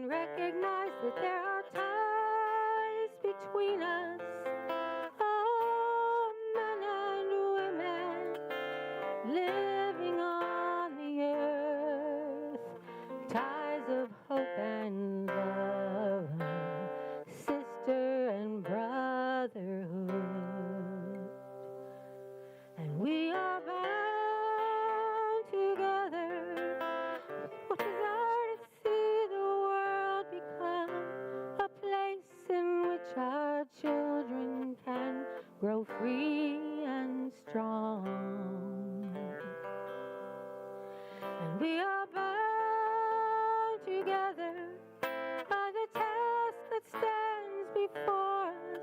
and recognize that there are ties between us, oh, men and women living on the earth, ties of hope and love, sister and brotherhood, and we are bound together. What desire to see the world become a place in which our children can grow free and strong. And we are bound together by the task that stands before us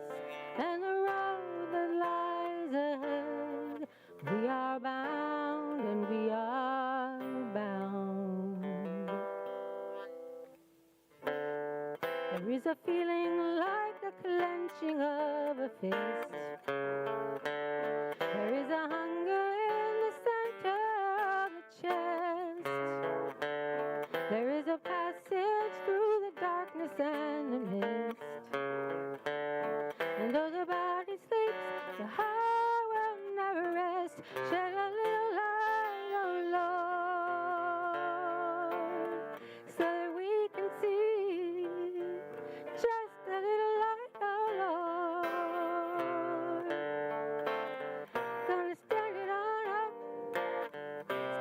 and the road that lies ahead. We are bound and we are bound. There is a feeling like the clenching of a fist. There is a hunger in the center of the chest. There is a passage through the darkness and the mist. And though the body sleeps, the heart will never rest. Shed a little light, oh Lord, so that we can see. Just a little light, oh Lord. Gonna stand it on up,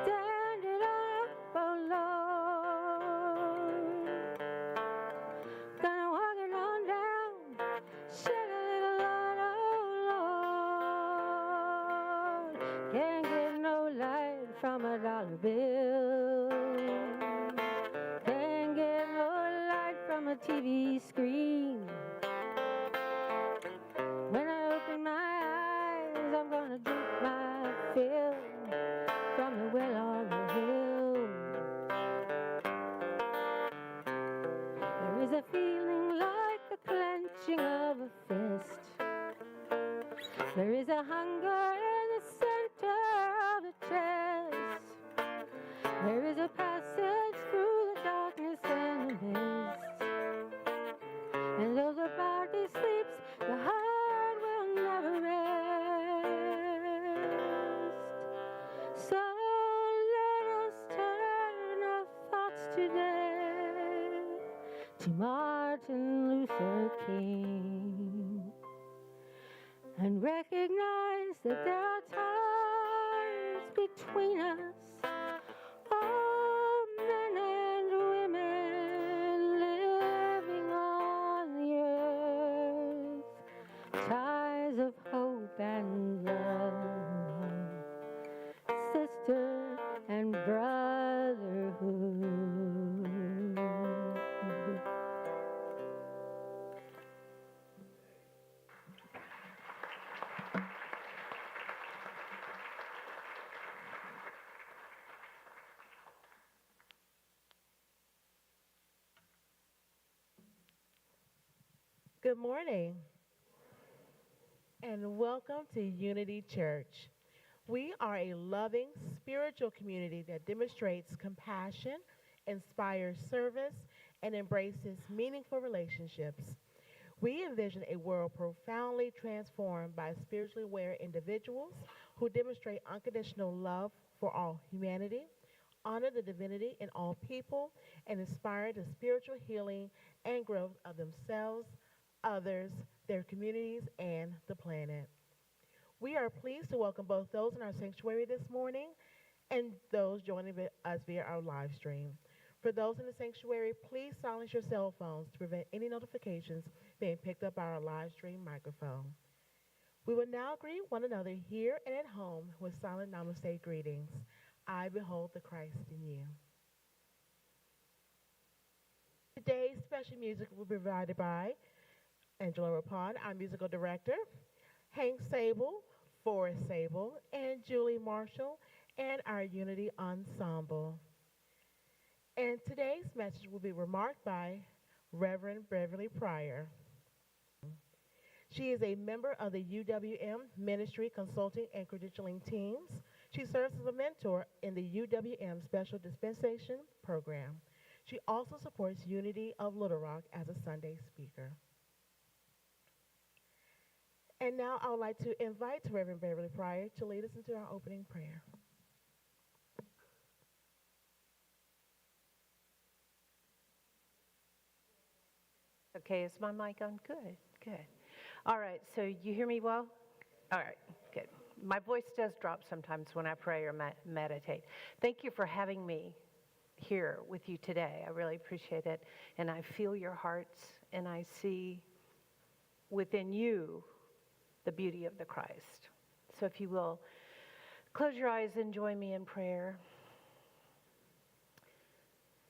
stand it on up, oh Lord. Gonna walk it on down, shed a little light, oh Lord. Can't get no light from a dollar bill. Can't get no light from a TV screen. When I open my eyes, I'm gonna drink my fill from the well on the hill. There is a feeling like the clenching of a fist. There is a hunger in the center of the chest. There is a passage through the darkness and the mist. And though the body sleeps, the heart will never rest. So let us turn our thoughts today to Martin Luther King and recognize that there are ties between us, all men and women living on the earth, ties of hope and love, sister and brotherhood. Good morning, and welcome to Unity Church. We are a loving, spiritual community that demonstrates compassion, inspires service, and embraces meaningful relationships. We envision a world profoundly transformed by spiritually aware individuals who demonstrate unconditional love for all humanity, honor the divinity in all people, and inspire the spiritual healing and growth of themselves, others, their communities, and the planet. We are pleased to welcome both those in our sanctuary this morning and those joining us via our live stream. For those in the sanctuary, please silence your cell phones to prevent any notifications being picked up by our live stream microphone. We will now greet one another here and at home with silent namaste greetings. I behold the Christ in you. Today's special music will be provided by Angela Rapon, our musical director, Hank Sable, Forrest Sable, and Julie Marshall, and our Unity Ensemble. And today's message will be remarked by Reverend Beverly Pryor. She is a member of the UWM Ministry Consulting and Credentialing teams. She serves as a mentor in the UWM Special Dispensation Program. She also supports Unity of Little Rock as a Sunday speaker. And now I would like to invite Reverend Beverly Pryor to lead us into our opening prayer. Okay, is my mic on? Good, good. All right, so you hear me well? All right, good. My voice does drop sometimes when I pray or meditate. Thank you for having me here with you today. I really appreciate it. And I feel your hearts, and I see within you the beauty of the Christ. So if you will, close your eyes and join me in prayer.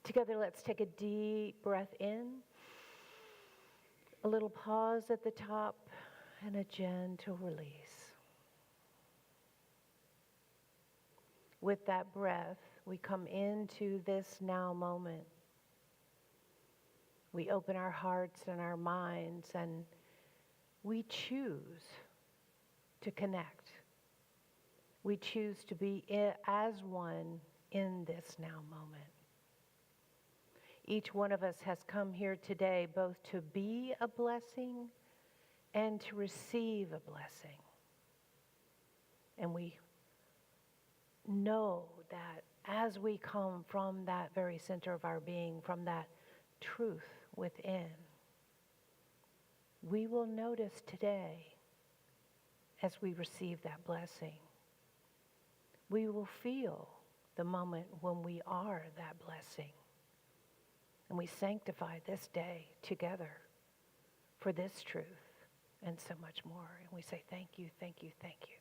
Together, let's take a deep breath in. A little pause at the top and a gentle release. With that breath, we come into this now moment. We open our hearts and our minds and we choose to connect. We choose to be as one in this now moment. Each one of us has come here today both to be a blessing and to receive a blessing. And we know that as we come from that very center of our being, from that truth within, we will notice today as we receive that blessing, we will feel the moment when we are that blessing. And we sanctify this day together for this truth and so much more. And we say, thank you, thank you, thank you.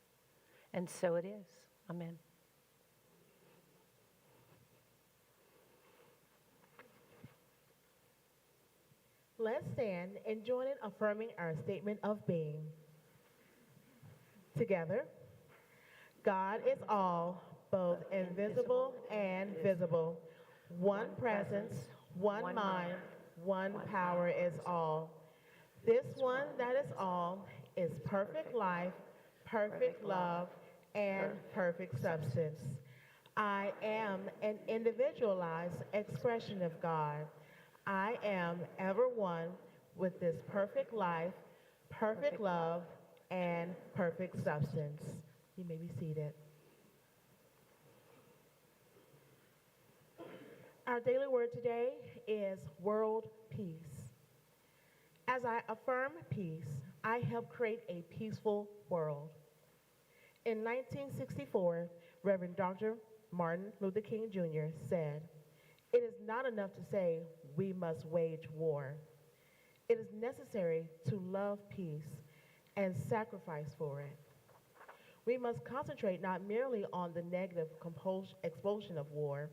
And so it is. Amen. Let's stand and join in affirming our statement of being. Together, God is all, both invisible and visible. One presence, one mind, one power is all. This one that is all is perfect life, perfect love, and perfect substance. I am an individualized expression of God. I am ever one with this perfect life, perfect love, and perfect substance. You may be seated. Our daily word today is world peace. As I affirm peace, I help create a peaceful world. In 1964, Reverend Dr. Martin Luther King Jr. said, "It is not enough to say we must wage war. It is necessary to love peace and sacrifice for it. We must concentrate not merely on the negative expulsion of war,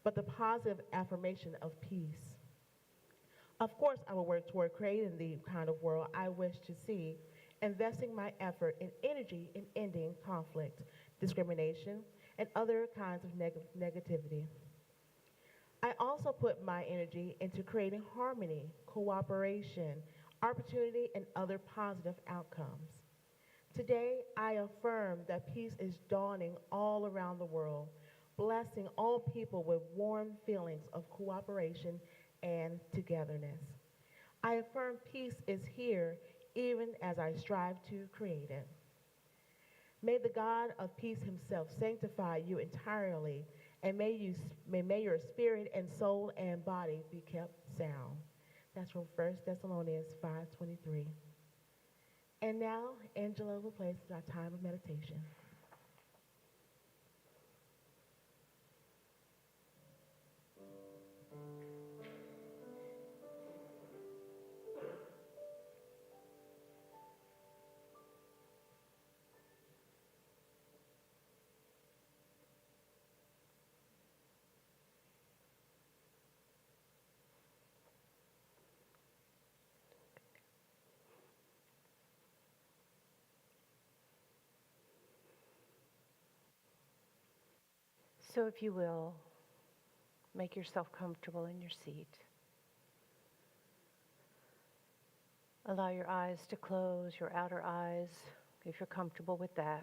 but the positive affirmation of peace. Of course, I will work toward creating the kind of world I wish to see, investing my effort and energy in ending conflict, discrimination, and other kinds of negativity. I also put my energy into creating harmony, cooperation, opportunity, and other positive outcomes. Today, I affirm that peace is dawning all around the world, blessing all people with warm feelings of cooperation and togetherness. I affirm peace is here even as I strive to create it. May the God of peace himself sanctify you entirely, and may your spirit and soul and body be kept sound." That's from 1 Thessalonians 5:23. And now, Angela will place our time of meditation. So if you will, make yourself comfortable in your seat. Allow your eyes to close, your outer eyes, if you're comfortable with that.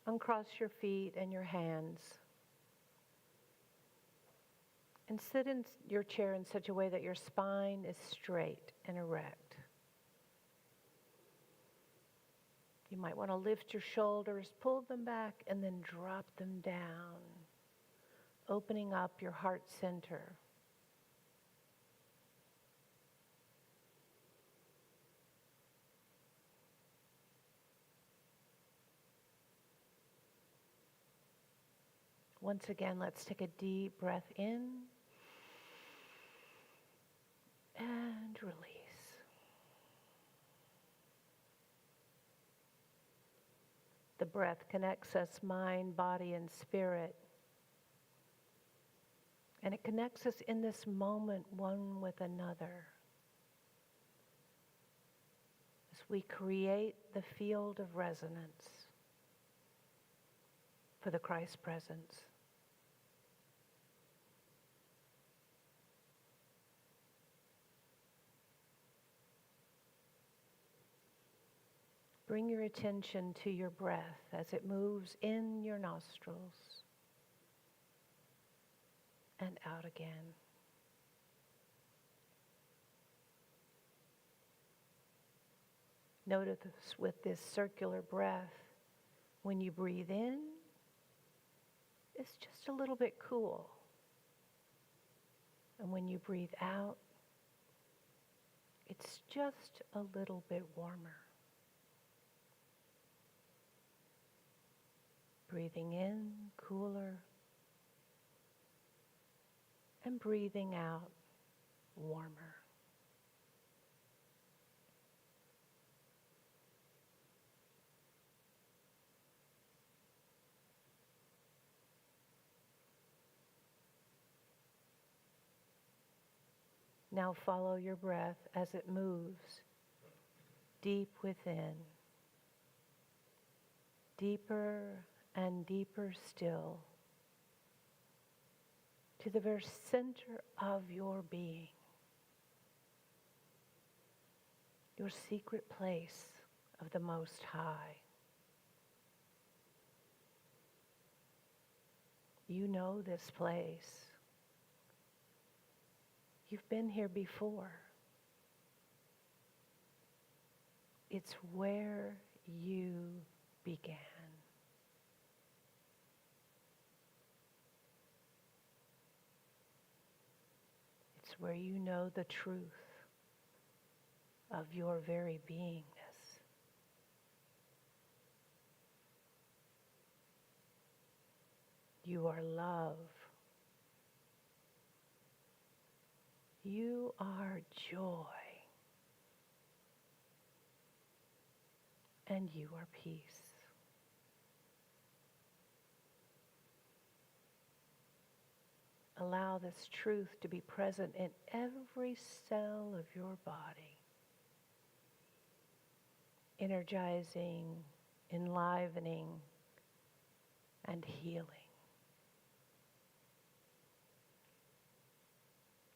Uncross your feet and your hands. And sit in your chair in such a way that your spine is straight and erect. You might want to lift your shoulders, pull them back, and then drop them down, opening up your heart center. Once again, let's take a deep breath in and release. The breath connects us, mind, body, and spirit. And it connects us in this moment one with another. As we create the field of resonance for the Christ presence. Bring your attention to your breath as it moves in your nostrils and out again. Notice with this circular breath, when you breathe in, it's just a little bit cool. And when you breathe out, it's just a little bit warmer. Breathing in, cooler, and breathing out, warmer. Now follow your breath as it moves deep within, deeper and deeper still, to the very center of your being, your secret place of the Most High. You know this place. You've been here before. It's where you began. It's where you know the truth of your very beingness. You are love. You are joy. And you are peace. Allow this truth to be present in every cell of your body, energizing, enlivening, and healing.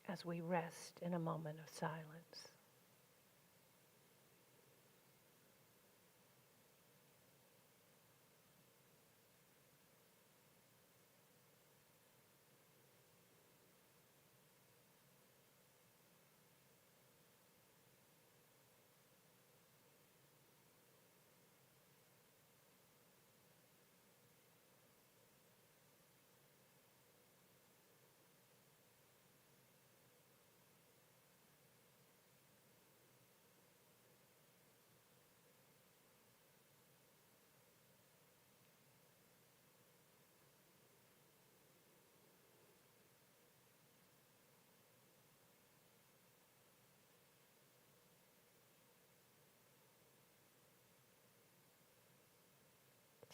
As we rest in a moment of silence.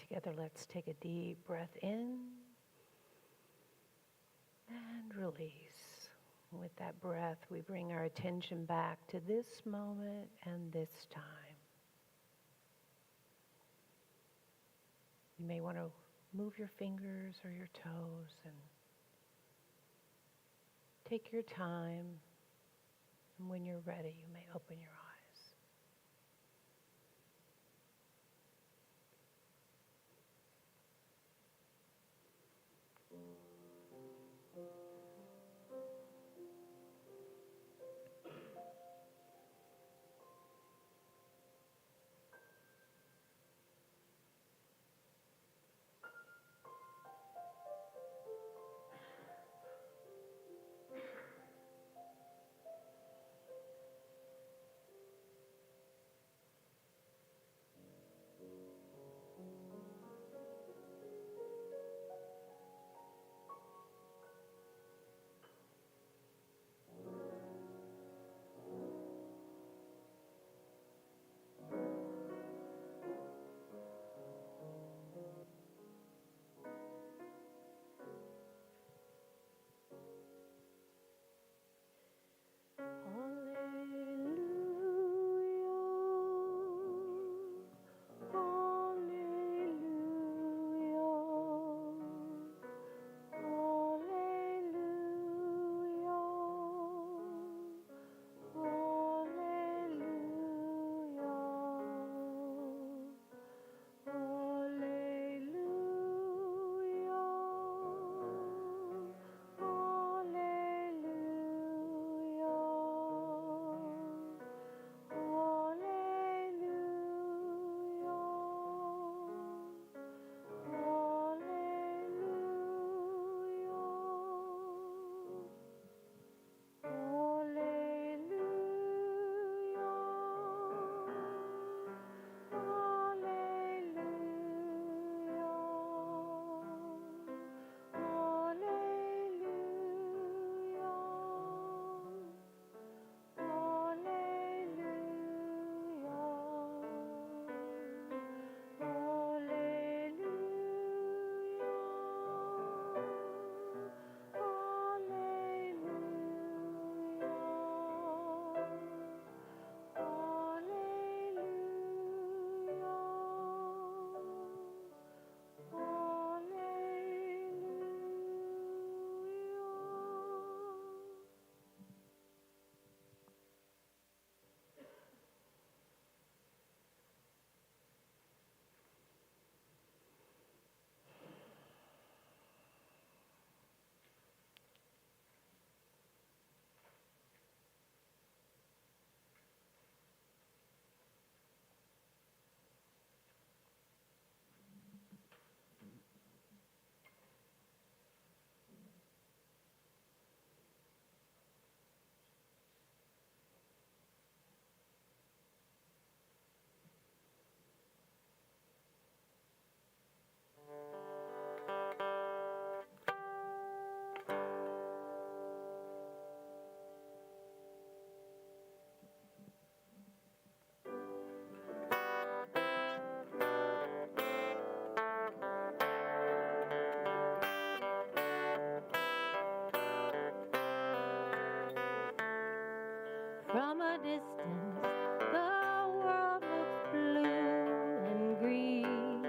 Together, let's take a deep breath in and release. With that breath, we bring our attention back to this moment and this time. You may want to move your fingers or your toes and take your time. And when you're ready, you may open your eyes. From a distance, the world looks blue and green,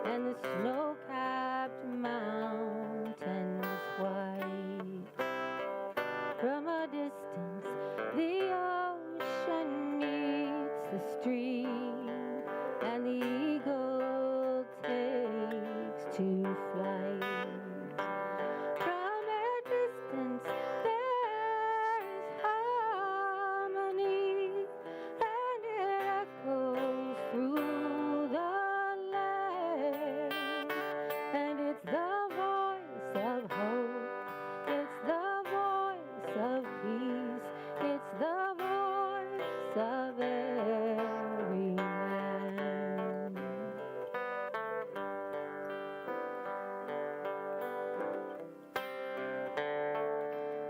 and the snow-capped mountains white. From a distance, the ocean meets the stream, and the eagle takes to flight. From a distance, there is harmony, and it echoes through the land. And it's the voice of hope, it's the voice of peace, it's the voice of every man.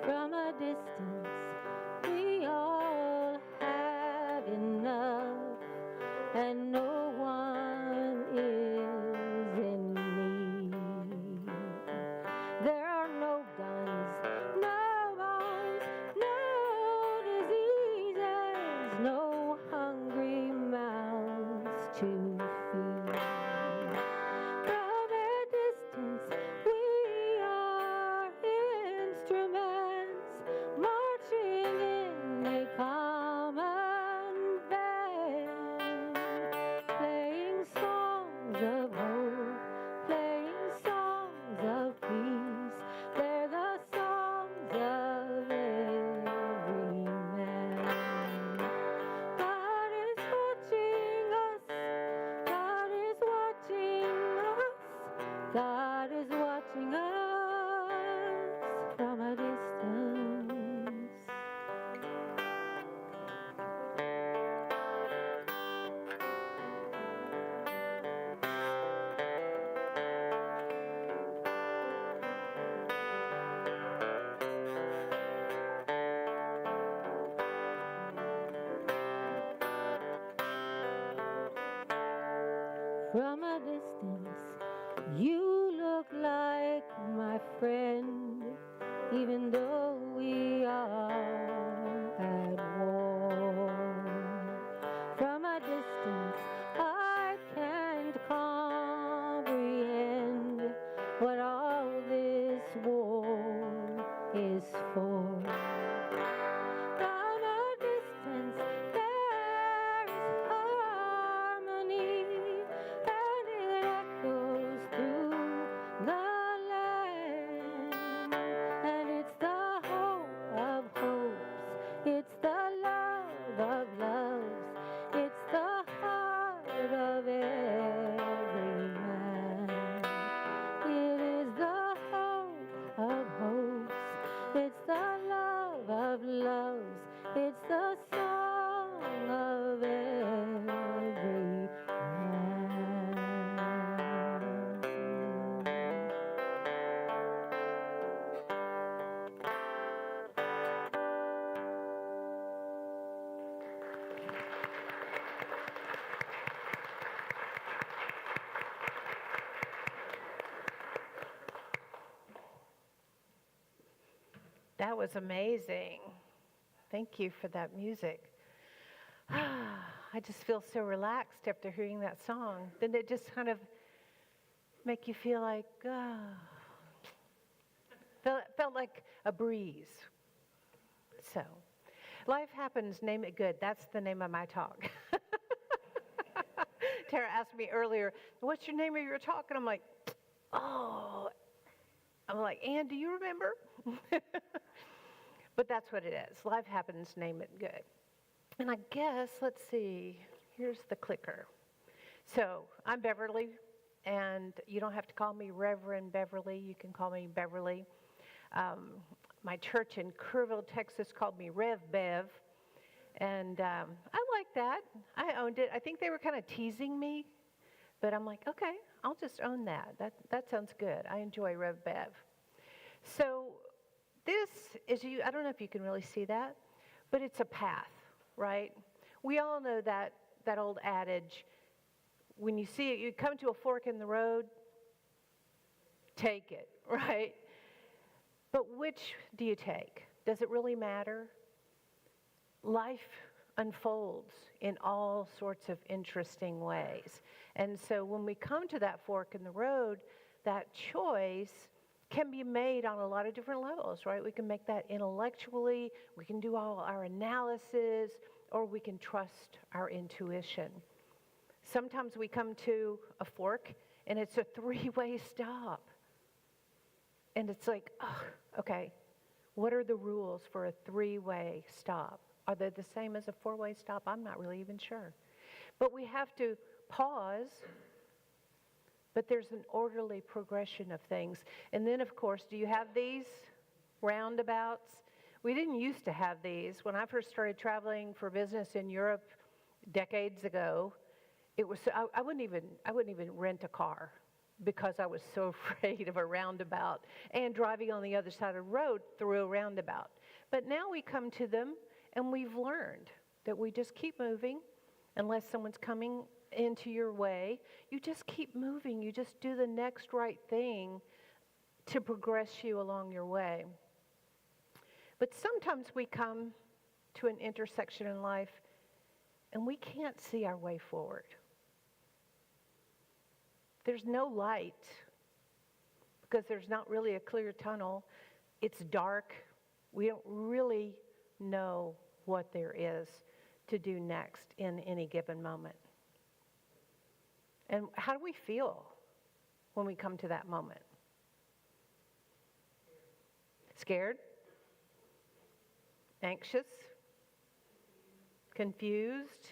From a distance, we all have enough, and no one is in need. There are no guns, no bombs, no diseases, no hungry mouths to feed. From a distance, we are instruments marching in a common band, playing songs of hope, playing songs of peace. They're the songs of every man. God is watching us. God is watching us. God is watching us from a distance. From a distance, you look like my friend, even though we are at war. From a distance, I can't comprehend what all this war is for. From a distance, there is harmony, and it echoes through the land. And it's the hope of hopes, it's the love of loves, it's the heart of every man. It is the hope of hopes, it's the love of loves, it's the song of every man. That was amazing. Thank you for that music. I just feel so relaxed after hearing that song. Didn't it just kind of make you feel like, felt like a breeze. So, Life Happens, Name It Good. That's the name of my talk. Tara asked me earlier, what's your name of your talk? And I'm like, Ann, do you remember? But that's what it is. Life happens, name it good. And I guess, let's see, here's the clicker. So I'm Beverly, and you don't have to call me Reverend Beverly. You can call me Beverly. My church in Kerrville, Texas called me Rev Bev. And I like that. I owned it. I think they were kind of teasing me. But I'm like, okay, I'll just own that. That sounds good. I enjoy Rev Bev. So this is, I don't know if you can really see that, but it's a path, right? We all know that old adage, when you see it, you come to a fork in the road, take it, right? But which do you take? Does it really matter? life unfolds in all sorts of interesting ways. And so when we come to that fork in the road, that choice can be made on a lot of different levels, right? We can make that intellectually, we can do all our analysis, or we can trust our intuition. Sometimes we come to a fork and it's a three-way stop. And it's like, oh, okay, what are the rules for a three-way stop? Are they the same as a four-way stop? I'm not really even sure. But we have to pause, but there's an orderly progression of things. And then, of course, do you have these roundabouts? We didn't used to have these. When I first started traveling for business in Europe decades ago, it was I wouldn't even rent a car because I was so afraid of a roundabout and driving on the other side of the road through a roundabout. But now we come to them and we've learned that we just keep moving unless someone's coming into your way. You just keep moving. You just do the next right thing to progress you along your way. But sometimes we come to an intersection in life and we can't see our way forward. There's no light because there's not really a clear tunnel. It's dark. We don't really know what there is to do next in any given moment. And how do we feel when we come to that moment? Scared? Anxious? Confused?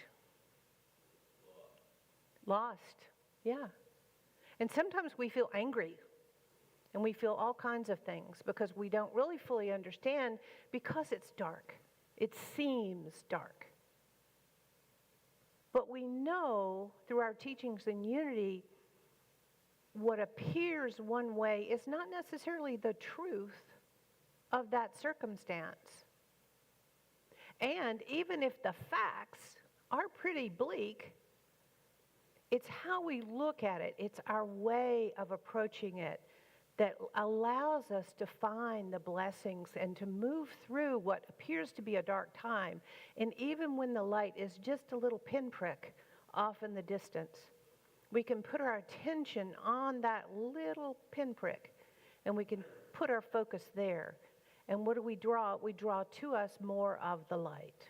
Lost? Yeah. And sometimes we feel angry. And we feel all kinds of things because we don't really fully understand because it's dark. It seems dark. But we know through our teachings in unity, what appears one way is not necessarily the truth of that circumstance. And even if the facts are pretty bleak, it's how we look at it. It's our way of approaching it that allows us to find the blessings and to move through what appears to be a dark time. And even when the light is just a little pinprick off in the distance, we can put our attention on that little pinprick and we can put our focus there. And what do we draw? We draw to us more of the light.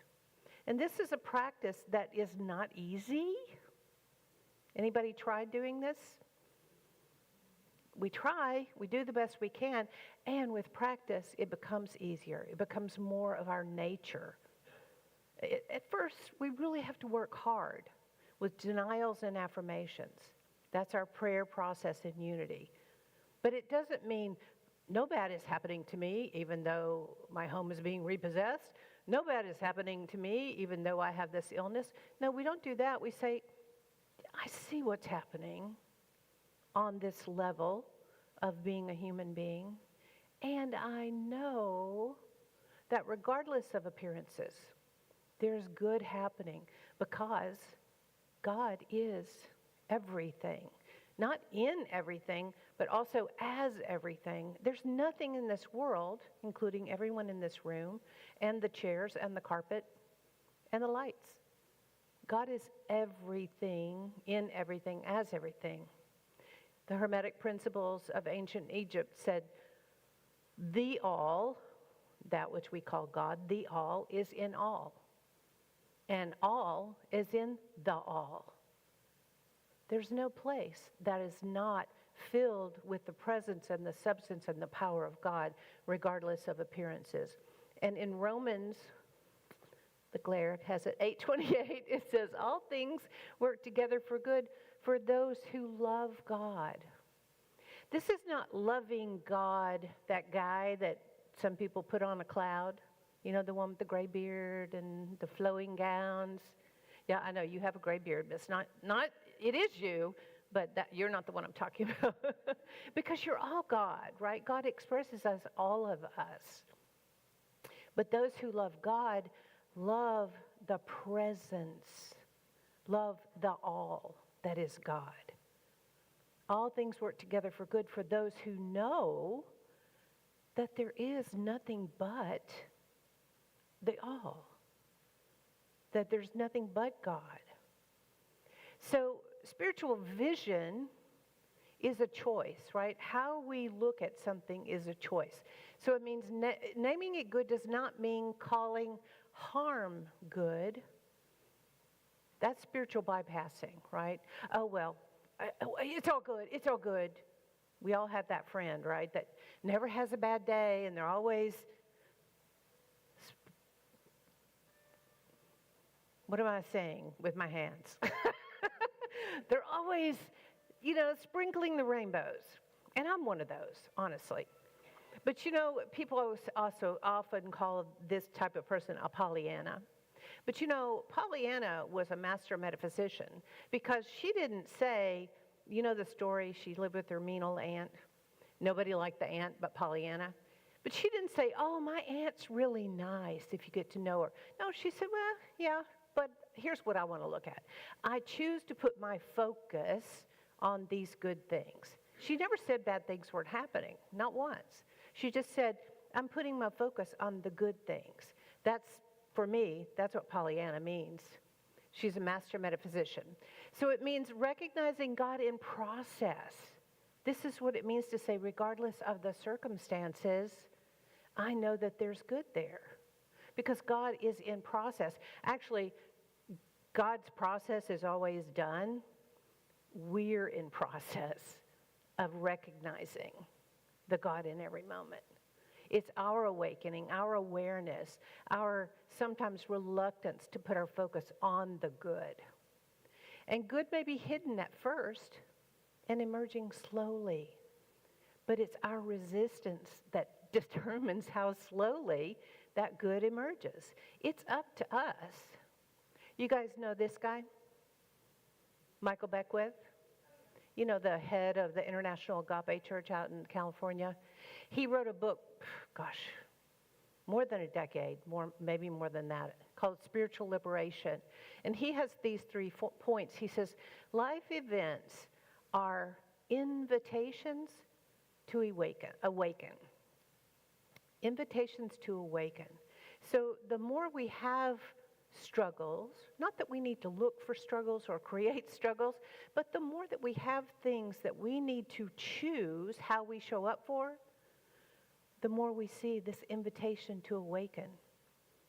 And this is a practice that is not easy. Anybody tried doing this? We try, we do the best we can, and with practice, it becomes easier. It becomes more of our nature. At first, we really have to work hard with denials and affirmations. That's our prayer process in unity. But it doesn't mean no bad is happening to me, even though my home is being repossessed. No bad is happening to me, even though I have this illness. No, we don't do that. We say, I see what's happening on this level of being a human being, and I know that regardless of appearances, there's good happening because God is everything. Not in everything, but also as everything. There's nothing in this world, including everyone in this room, and the chairs, and the carpet, and the lights. God is everything, in everything, as everything. The Hermetic principles of ancient Egypt said, the all, that which we call God, the all is in all. And all is in the all. There's no place that is not filled with the presence and the substance and the power of God, regardless of appearances. And in Romans, the glare has it, 8:28, it says, all things work together for good for those who love God. This is not loving God, that guy that some people put on a cloud. You know, the one with the gray beard and the flowing gowns. Yeah, I know you have a gray beard, but it's not it is you, but you're not the one I'm talking about. Because you're all God, right? God expresses us, all of us. But those who love God love the presence, love the all that is God. All things work together for good for those who know that there is nothing but the all. that there's nothing but God. So spiritual vision is a choice, right? How we look at something is a choice. So it means naming it good does not mean calling harm good. That's spiritual bypassing, right? Oh, well, it's all good. It's all good. We all have that friend, right, that never has a bad day, and they're always, what am I saying with my hands? They're always, sprinkling the rainbows. And I'm one of those, honestly. But people also often call this type of person a Pollyanna. But Pollyanna was a master metaphysician because she didn't say, the story, she lived with her mean old aunt. Nobody liked the aunt but Pollyanna. But she didn't say, oh, my aunt's really nice if you get to know her. No, she said, well, yeah, but here's what I want to look at. I choose to put my focus on these good things. She never said bad things weren't happening, not once. She just said, I'm putting my focus on the good things. For me, that's what Pollyanna means. She's a master metaphysician. So it means recognizing God in process. This is what it means to say, regardless of the circumstances, I know that there's good there. Because God is in process. Actually, God's process is always done. We're in process of recognizing the God in every moment. It's our awakening, our awareness, our sometimes reluctance to put our focus on the good. And good may be hidden at first and emerging slowly. But it's our resistance that determines how slowly that good emerges. It's up to us. You guys know this guy? Michael Beckwith? The head of the International Agape Church out in California. He wrote a book, more than a decade, maybe more than that, called Spiritual Liberation. And he has these 3 points. He says, life events are invitations to awaken. Invitations to awaken. So the more we have struggles, not that we need to look for struggles or create struggles, but the more that we have things that we need to choose how we show up for, the more we see this invitation to awaken.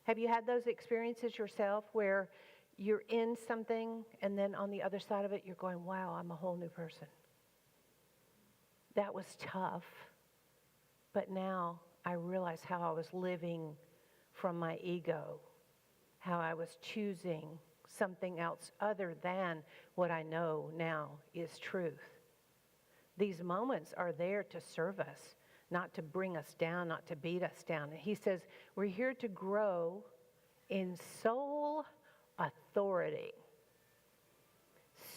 Have you had those experiences yourself where you're in something and then on the other side of it you're going, wow, I'm a whole new person? That was tough, but now I realize how I was living from my ego, how I was choosing something else other than what I know now is truth. These moments are there to serve us, not to bring us down, not to beat us down. And he says, we're here to grow in soul authority.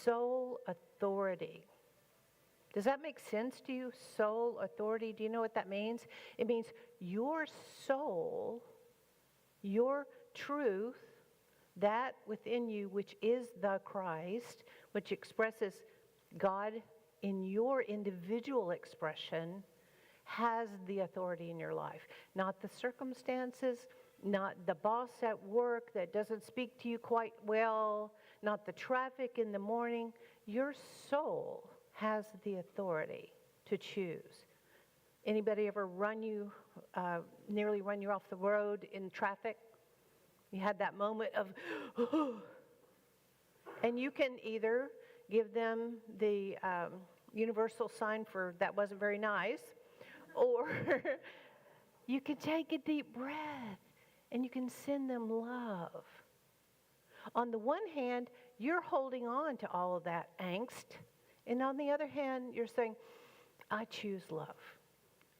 Soul authority. Does that make sense to you? Soul authority. Do you know what that means? It means your soul, your truth, that within you, which is the Christ, which expresses God in your individual expression, has the authority in your life. Not the circumstances, not the boss at work that doesn't speak to you quite well, not the traffic in the morning. Your soul has the authority to choose. Anybody ever nearly run you off the road in traffic? You had that moment of, and you can either give them the universal sign for that wasn't very nice, or you can take a deep breath and you can send them love. On the one hand, you're holding on to all of that angst, and on the other hand, you're saying, I choose love.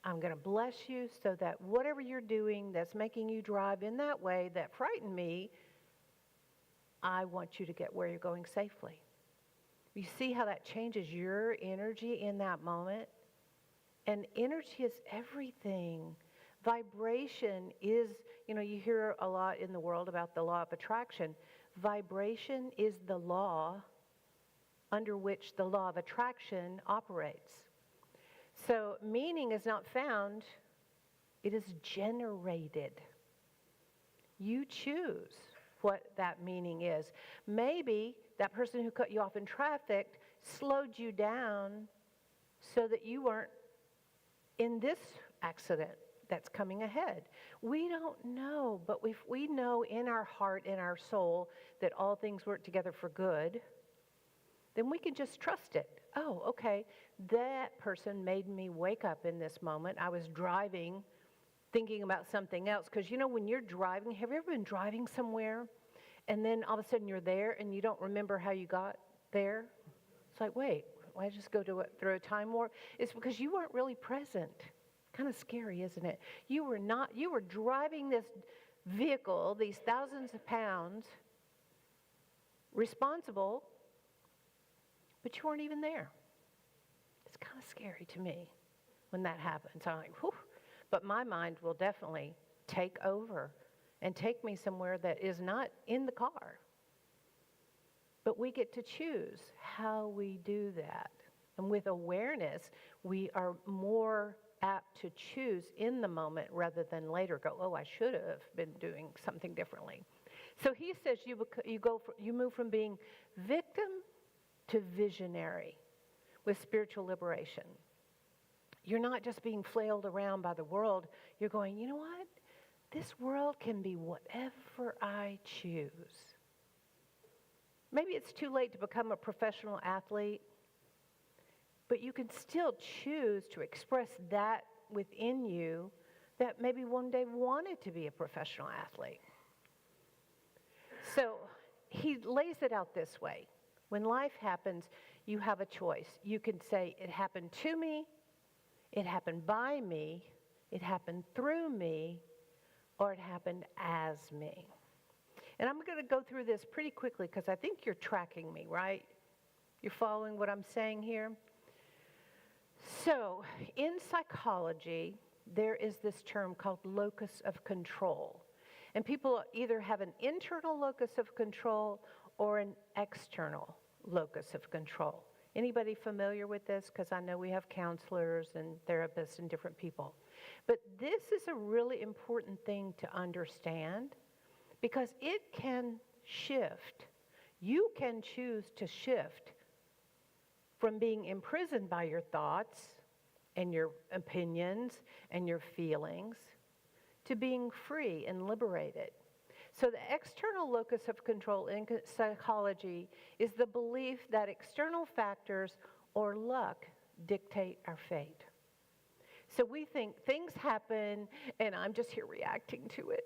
I'm going to bless you so that whatever you're doing that's making you drive in that way that frightened me, I want you to get where you're going safely. You see how that changes your energy in that moment? And energy is everything. Vibration is, you hear a lot in the world about the law of attraction. Vibration is the law under which the law of attraction operates. So meaning is not found, it is generated. You choose what that meaning is. Maybe that person who cut you off in traffic slowed you down so that you weren't in this accident that's coming ahead. We don't know, but if we know in our heart, in our soul, that all things work together for good, then we can just trust it. Oh, okay, that person made me wake up in this moment. I was driving, thinking about something else. Because when you're driving, have you ever been driving somewhere and then all of a sudden you're there and you don't remember how you got there? It's like, wait, why just go through a time warp? It's because you weren't really present. Kind of scary, isn't it? You were driving this vehicle, these thousands of pounds, responsible, but you weren't even there. It's kind of scary to me when that happens. I'm like, whew. But my mind will definitely take over and take me somewhere that is not in the car. But we get to choose how we do that. And with awareness, we are more apt to choose in the moment rather than later go, oh, I should have been doing something differently. So he says you move from being victim to visionary with spiritual liberation. You're not just being flailed around by the world. You're going, you know what? This world can be whatever I choose. Maybe it's too late to become a professional athlete, but you can still choose to express that within you that maybe one day wanted to be a professional athlete. So he lays it out this way. When life happens, you have a choice. You can say, it happened to me, it happened by me, it happened through me, or it happened as me. And I'm going to go through this pretty quickly because I think you're tracking me, right? You're following what I'm saying here? So, in psychology, there is this term called locus of control. And people either have an internal locus of control or an external locus of control. Anybody familiar with this? Because I know we have counselors and therapists and different people. But this is a really important thing to understand because it can shift. You can choose to shift from being imprisoned by your thoughts and your opinions and your feelings to being free and liberated. So the external locus of control in psychology is the belief that external factors or luck dictate our fate. So we think things happen and I'm just here reacting to it.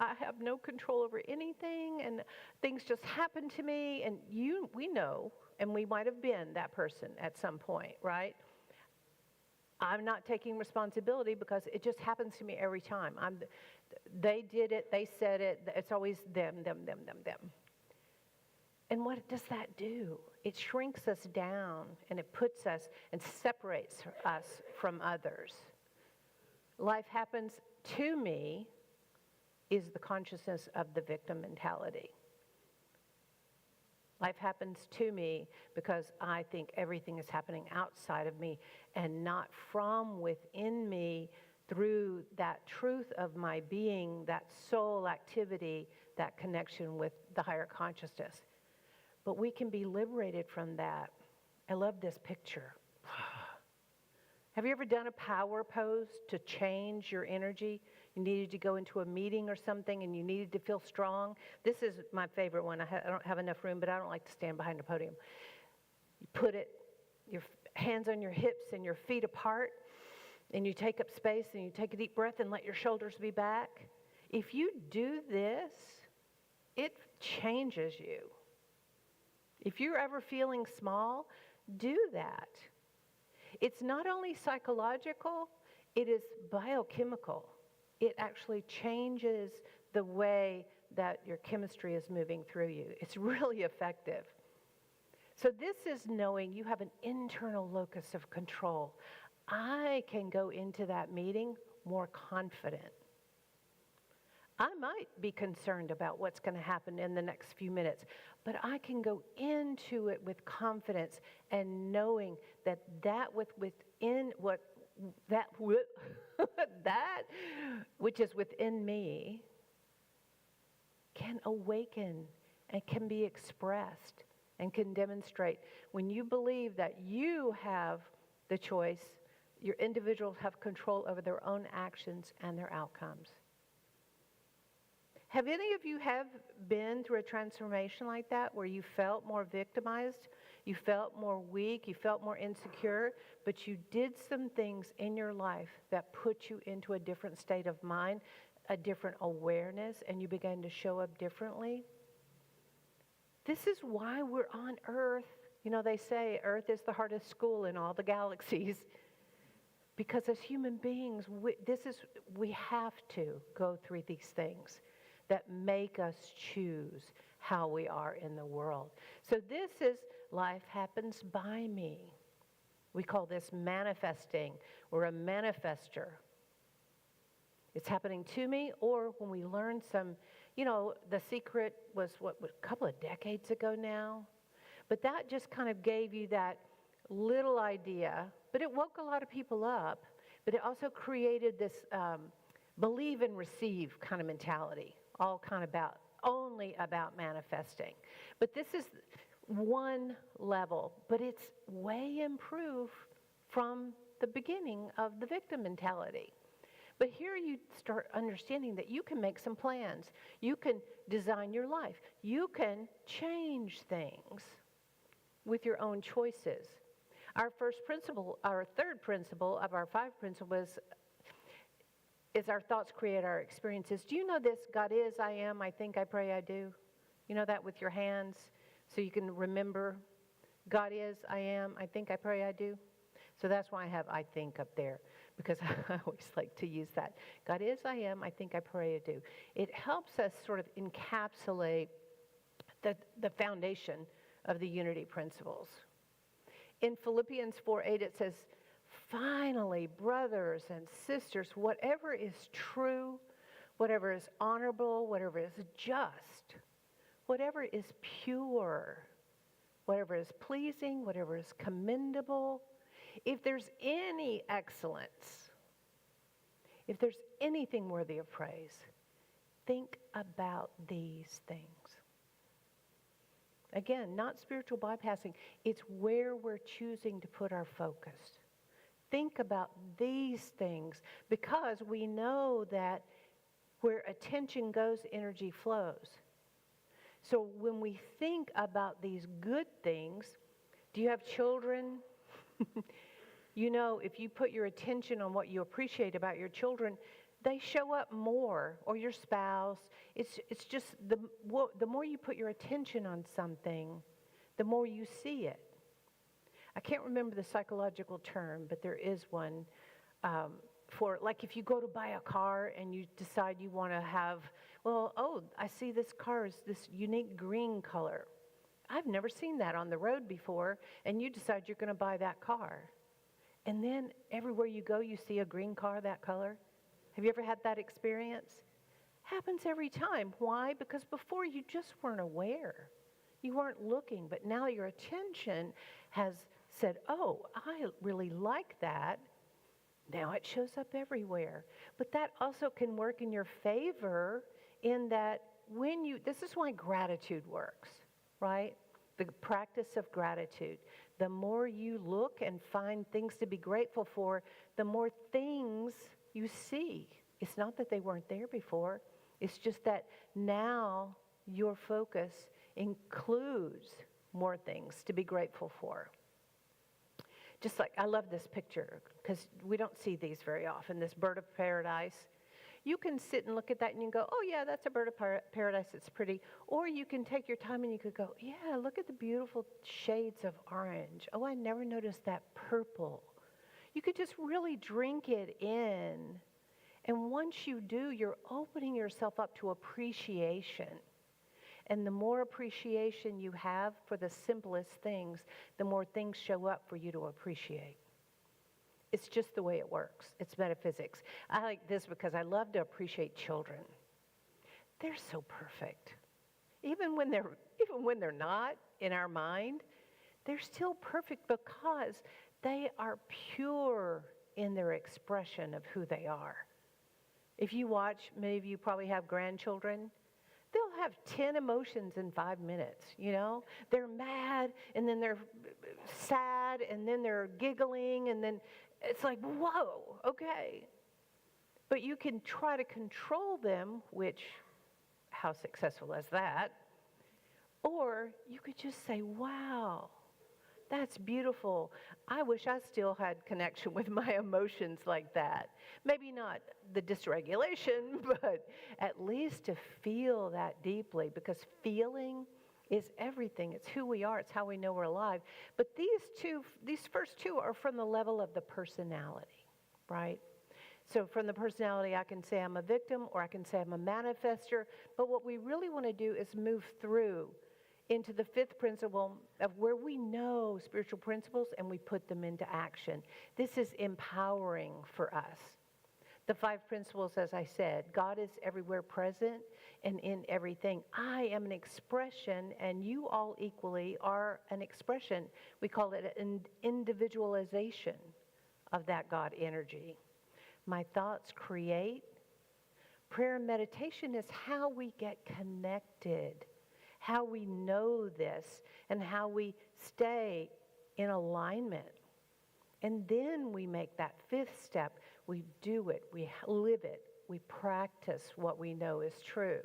I have no control over anything and things just happen to me, and we know, and we might have been that person at some point, right? I'm not taking responsibility because it just happens to me every time. They did it, they said it, it's always them. And what does that do? It shrinks us down and it puts us and separates us from others. Life happens to me is the consciousness of the victim mentality. Life happens to me because I think everything is happening outside of me and not from within me through that truth of my being, that soul activity, that connection with the higher consciousness. But we can be liberated from that. I love this picture. Have you ever done a power pose to change your energy? You needed to go into a meeting or something and you needed to feel strong. This is my favorite one. I don't have enough room, but I don't like to stand behind a podium. You put your hands on your hips and your feet apart, and you take up space and you take a deep breath and let your shoulders be back. If you do this, it changes you. If you're ever feeling small, do that. It's not only psychological, it is biochemical. It actually changes the way that your chemistry is moving through you. It's really effective. So this is knowing you have an internal locus of control. I can go into that meeting more confident. I might be concerned about what's going to happen in the next few minutes, but I can go into it with confidence and knowing that within what that which is within me can awaken and can be expressed and can demonstrate. When you believe that you have the choice, your individuals have control over their own actions and their outcomes. Have any of you have been through a transformation like that where you felt more victimized, you felt more weak, you felt more insecure, but you did some things in your life that put you into a different state of mind, a different awareness, and you began to show up differently? This is why we're on Earth. You know, they say Earth is the hardest school in all the galaxies. Because as human beings, we have to go through these things that make us choose how we are in the world. So this is life happens by me. We call this manifesting. We're a manifester. It's happening to me, or when we learn some, The Secret was a couple of decades ago now. But that just kind of gave you that little idea, but it woke a lot of people up, but it also created this believe and receive kind of mentality, all kind of only about manifesting. But this is one level, but it's way improved from the beginning of the victim mentality. But here you start understanding that you can make some plans. You can design your life. You can change things with your own choices. Our third principle of our 5 principles is our thoughts create our experiences. Do you know this? God is, I am, I think, I pray, I do. You know that with your hands so you can remember. God is, I am, I think, I pray, I do. So that's why I have I think up there, because I always like to use that. God is, I am, I think, I pray, I do. It helps us sort of encapsulate the foundation of the unity principles. In Philippians 4:8, it says, finally, brothers and sisters, whatever is true, whatever is honorable, whatever is just, whatever is pure, whatever is pleasing, whatever is commendable, if there's any excellence, if there's anything worthy of praise, think about these things. Again, not spiritual bypassing. It's where we're choosing to put our focus. Think about these things, because we know that where attention goes, energy flows. So when we think about these good things, do you have children? If you put your attention on what you appreciate about your children, they show up more, or your spouse. It's just the more you put your attention on something, the more you see it. I can't remember the psychological term, but there is one for, like, if you go to buy a car and you decide you want to have, I see this car is this unique green color. I've never seen that on the road before, and you decide you're going to buy that car. And then everywhere you go, you see a green car that color. Have you ever had that experience? Happens every time. Why? Because before you just weren't aware. You weren't looking, but now your attention has said, oh, I really like that. Now it shows up everywhere. But that also can work in your favor in that this is why gratitude works, right? The practice of gratitude. The more you look and find things to be grateful for, the more things you see. It's not that they weren't there before. It's just that now your focus includes more things to be grateful for. Just like, I love this picture because we don't see these very often, this bird of paradise. You can sit and look at that and you can go, oh yeah, that's a bird of paradise, it's pretty. Or you can take your time and you could go, yeah, look at the beautiful shades of orange. Oh, I never noticed that purple. You could just really drink it in. And once you do, you're opening yourself up to appreciation. And the more appreciation you have for the simplest things, the more things show up for you to appreciate. It's just the way it works. It's metaphysics. I like this because I love to appreciate children. They're so perfect. Even when they're not in our mind, they're still perfect because they are pure in their expression of who they are. If you watch, many of you probably have grandchildren, they'll have 10 emotions in 5 minutes, you know? They're mad, and then they're sad, and then they're giggling, and then it's like, whoa, okay. But you can try to control them, which, how successful is that? Or you could just say, wow, that's beautiful. I wish I still had connection with my emotions like that. Maybe not the dysregulation, but at least to feel that deeply, because feeling is everything. It's who we are. It's how we know we're alive. But these first two are from the level of the personality, right? So from the personality, I can say I'm a victim, or I can say I'm a manifester. But what we really want to do is move through into the fifth principle of where we know spiritual principles and we put them into action. This is empowering for us. The 5 principles, as I said, God is everywhere present and in everything. I am an expression, and you all equally are an expression. We call it an individualization of that God energy. My thoughts create. Prayer and meditation is how we get connected, how we know this, and how we stay in alignment. And then we make that 5th step. We do it, we live it, we practice what we know is true.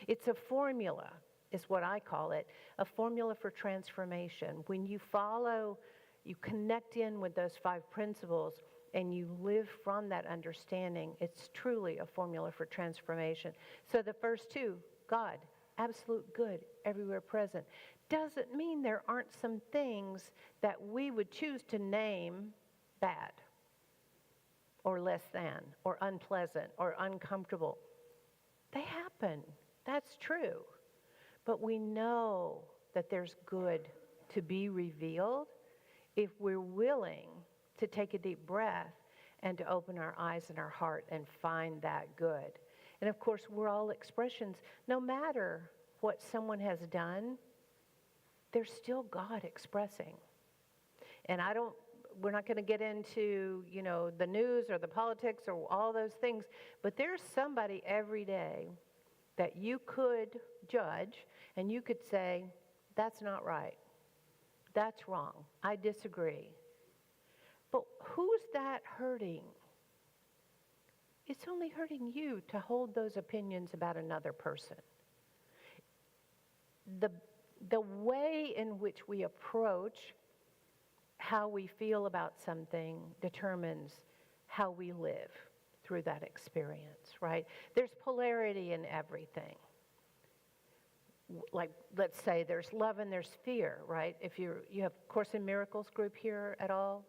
It's a formula, is what I call it, a formula for transformation. When you follow, you connect in with those 5 principles, and you live from that understanding, it's truly a formula for transformation. So the first 2, God, absolute good, everywhere present, doesn't mean there aren't some things that we would choose to name bad, or less than, or unpleasant, or uncomfortable. They happen. That's true. But we know that there's good to be revealed if we're willing to take a deep breath and to open our eyes and our heart and find that good. And of course, we're all expressions. No matter what someone has done, there's still God expressing. And we're not going to get into, the news or the politics or all those things, but there's somebody every day that you could judge and you could say, that's not right. That's wrong. I disagree. But who's that hurting? It's only hurting you to hold those opinions about another person. The way in which we approach how we feel about something determines how we live through that experience, right? There's polarity in everything. Like, let's say there's love and there's fear, right? If you have Course in Miracles group here at all,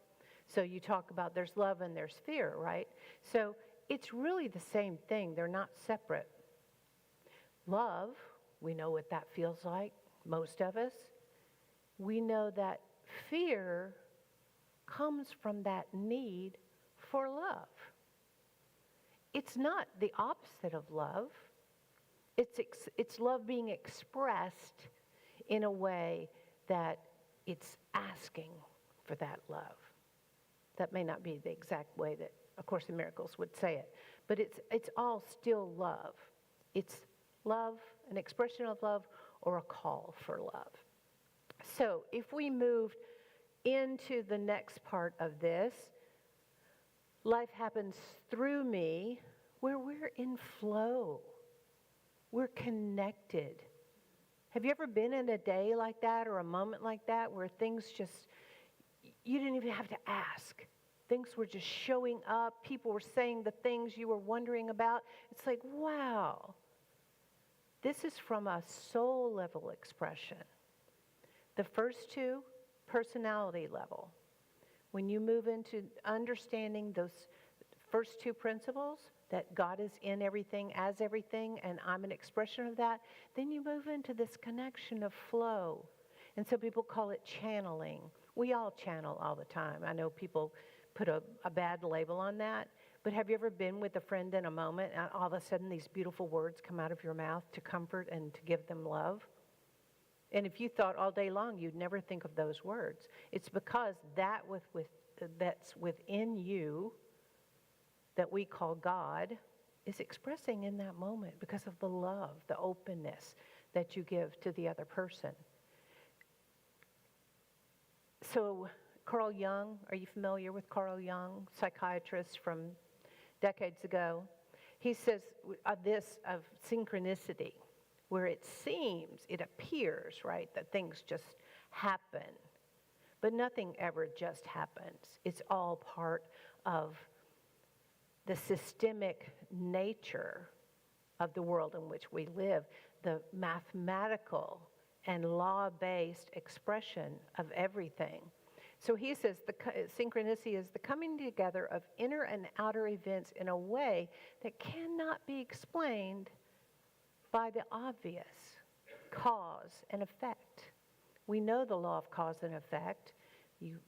so you talk about there's love and there's fear, right? So it's really the same thing. They're not separate. Love, we know what that feels like, most of us. We know that fear comes from that need for love. It's not the opposite of love. It's love being expressed in a way that it's asking for that love. That may not be the exact way that A Course in Miracles would say it, but it's all still love. It's love, an expression of love, or a call for love. So if we move into the next part of this, life happens through me, where we're in flow. We're connected. Have you ever been in a day like that or a moment like that where things just, you didn't even have to ask. Things were just showing up. People were saying the things you were wondering about. It's like, wow. This is from a soul level expression. The first 2, personality level. When you move into understanding those first 2 principles, that God is in everything, as everything, and I'm an expression of that, then you move into this connection of flow. And so people call it channeling. We all channel all the time. I know people put a bad label on that, but have you ever been with a friend in a moment and all of a sudden these beautiful words come out of your mouth to comfort and to give them love? And if you thought all day long, you'd never think of those words. It's because that's within you, that we call God, is expressing in that moment because of the love, the openness that you give to the other person. So Carl Jung, are you familiar with Carl Jung, psychiatrist from decades ago? He says this of synchronicity, where it seems, it appears, right, that things just happen. But nothing ever just happens. It's all part of the systemic nature of the world in which we live, the mathematical and law-based expression of everything. So he says synchronicity is the coming together of inner and outer events in a way that cannot be explained by the obvious cause and effect. We know the law of cause and effect.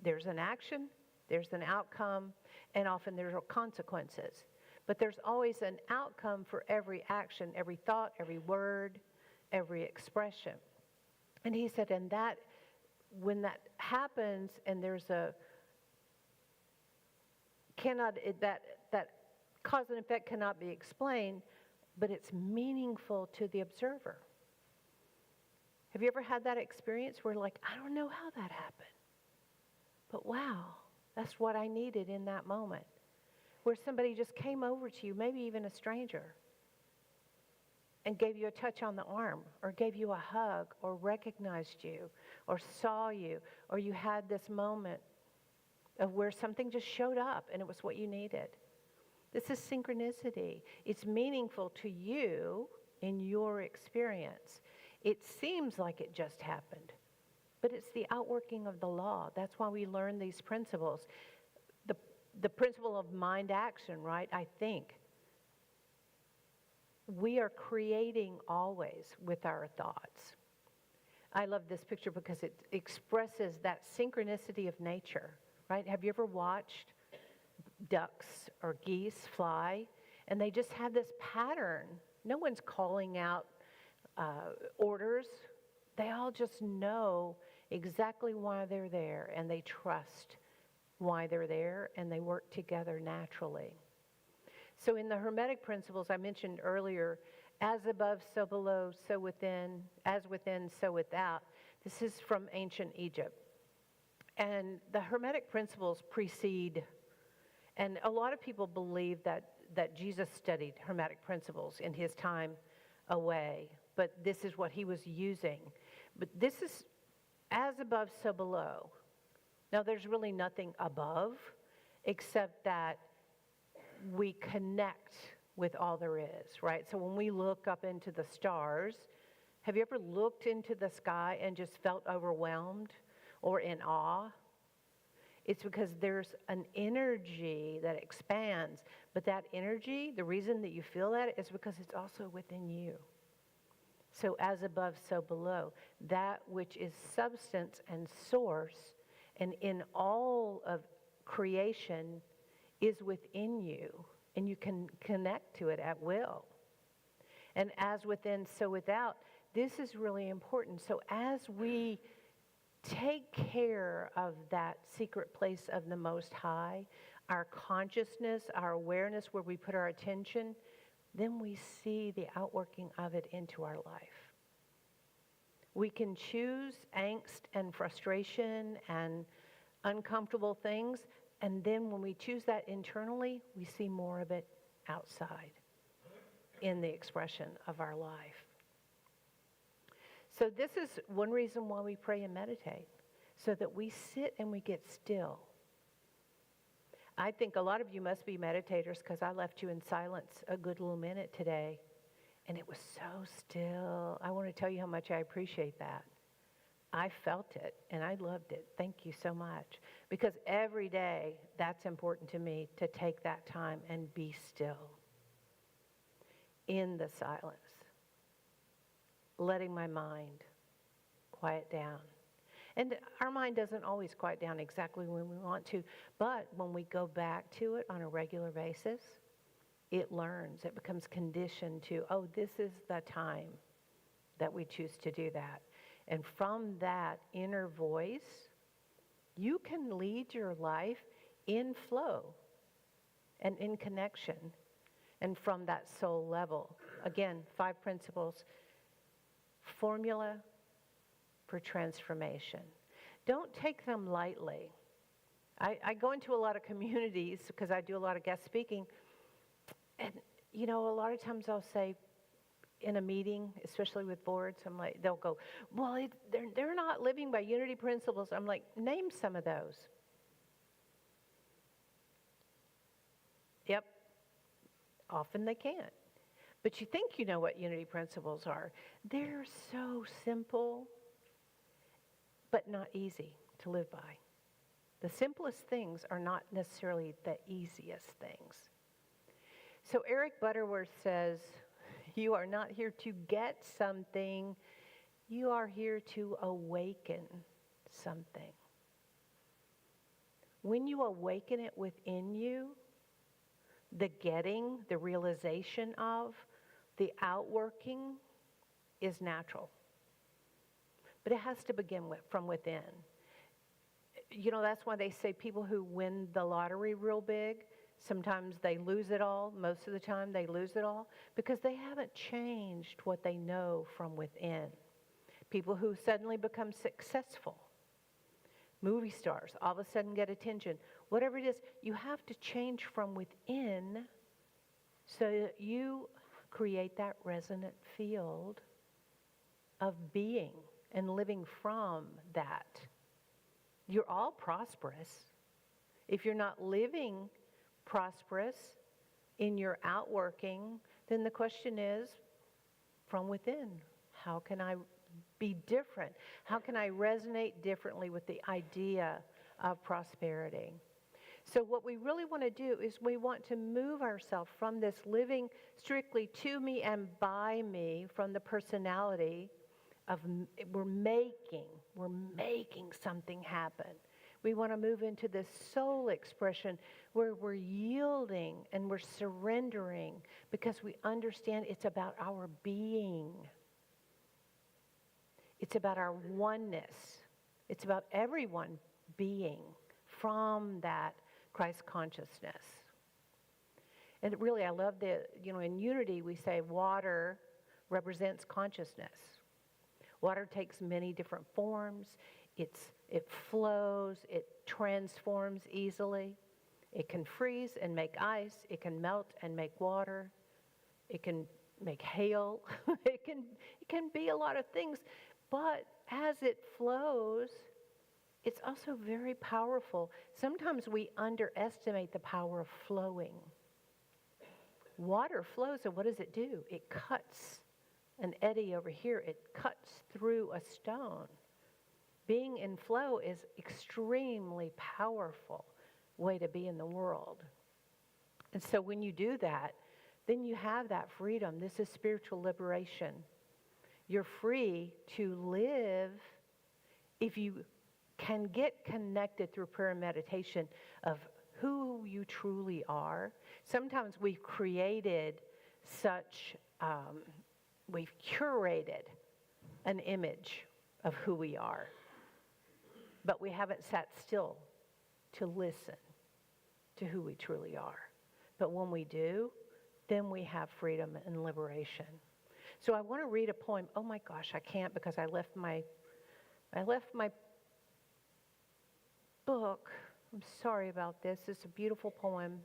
There's an action, there's an outcome, and often there are consequences. But there's always an outcome for every action, every thought, every word, every expression. And he said, and that when that happens and there's that cause and effect cannot be explained, but it's meaningful to the observer. Have you ever had that experience where like, I don't know how that happened, but wow, that's what I needed in that moment. Where somebody just came over to you, maybe even a stranger, and gave you a touch on the arm, or gave you a hug, or recognized you, or saw you, or you had this moment of where something just showed up and it was what you needed. This is synchronicity. It's meaningful to you in your experience. It seems like it just happened, but it's the outworking of the law. That's why we learn these principles. The principle of mind action, right? I think. We are creating always with our thoughts. I love this picture because it expresses that synchronicity of nature, right? Have you ever watched ducks or geese fly? And they just have this pattern. No one's calling out orders. They all just know exactly why they're there, and they trust why they're there, and they work together naturally. So in the Hermetic principles I mentioned earlier, as above, so below, so within, as within, so without. This is from ancient Egypt. And the Hermetic principles precede, and a lot of people believe that Jesus studied Hermetic principles in his time away, but this is what he was using. But this is as above, so below. Now, there's really nothing above except that we connect with all there is, right? So when we look up into the stars, have you ever looked into the sky and just felt overwhelmed or in awe? It's because there's an energy that expands, but that energy, the reason that you feel that is because it's also within you. So as above, so below. That which is substance and source, and in all of creation, is within you, and you can connect to it at will. And as within, so without, this is really important. So as we take care of that secret place of the Most High, our consciousness, our awareness, where we put our attention, then we see the outworking of it into our life. We can choose angst and frustration and uncomfortable things, and then when we choose that internally, we see more of it outside in the expression of our life. So this is one reason why we pray and meditate, so that we sit and we get still. I think a lot of you must be meditators because I left you in silence a good little minute today, and it was so still. I want to tell you how much I appreciate that. I felt it, and I loved it. Thank you so much. Because every day, that's important to me, to take that time and be still in the silence, letting my mind quiet down. And our mind doesn't always quiet down exactly when we want to, but when we go back to it on a regular basis, it learns. It becomes conditioned to, oh, this is the time that we choose to do that. And from that inner voice, you can lead your life in flow and in connection. and from that soul level. Again, 5 principles, formula for transformation. Don't take them lightly. I go into a lot of communities because I do a lot of guest speaking, and a lot of times I'll say in a meeting, especially with boards, I'm like, they'll go, well, they're not living by unity principles. I'm like, name some of those. Yep, often they can't. But you think you know what unity principles are. They're so simple, but not easy to live by. The simplest things are not necessarily the easiest things. So Eric Butterworth says, you are not here to get something, you are here to awaken something. When you awaken it within you, the getting, the realization of, the outworking is natural. But it has to begin from within. That's why they say people who win the lottery real big, sometimes they lose it all. Most of the time they lose it all because they haven't changed what they know from within. People who suddenly become successful, movie stars, all of a sudden get attention. Whatever it is, you have to change from within so that you create that resonant field of being and living from that. You're all prosperous. If you're not living prosperous in your outworking, then the question is, from within, how can I be different? How can I resonate differently with the idea of prosperity? So what we really want to do is we want to move ourselves from this living strictly to me and by me, from the personality of we're making something happen. We want to move into this soul expression where we're yielding and we're surrendering because we understand it's about our being. It's about our oneness. It's about everyone being from that Christ consciousness. And really, I love in unity we say water represents consciousness. Water takes many different forms. It flows, it transforms easily. It can freeze and make ice. It can melt and make water. It can make hail. It can be a lot of things. But as it flows, it's also very powerful. Sometimes we underestimate the power of flowing. Water flows, and what does it do? It cuts an eddy over here. It cuts through a stone. Being in flow is extremely powerful way to be in the world. And so when you do that, then you have that freedom. This is spiritual liberation. You're free to live if you can get connected through prayer and meditation of who you truly are. Sometimes we've created we've curated an image of who we are, but we haven't sat still to listen to who we truly are. But when we do, then we have freedom and liberation. So I want to read a poem. Oh my gosh, I can't because I left my book. I'm sorry about this. It's a beautiful poem.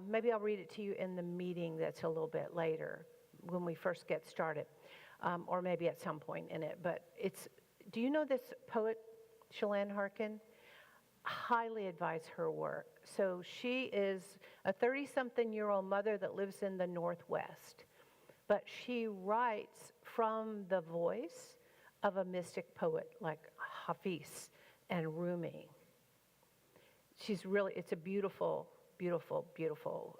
Maybe I'll read it to you in the meeting that's a little bit later when we first get started, or maybe at some point in it. But do you know this poet, Shalane Harkin? Highly advise her work. So she is a 30-something-year-old mother that lives in the Northwest. But she writes from the voice of a mystic poet like Hafiz and Rumi. It's a beautiful, beautiful, beautiful.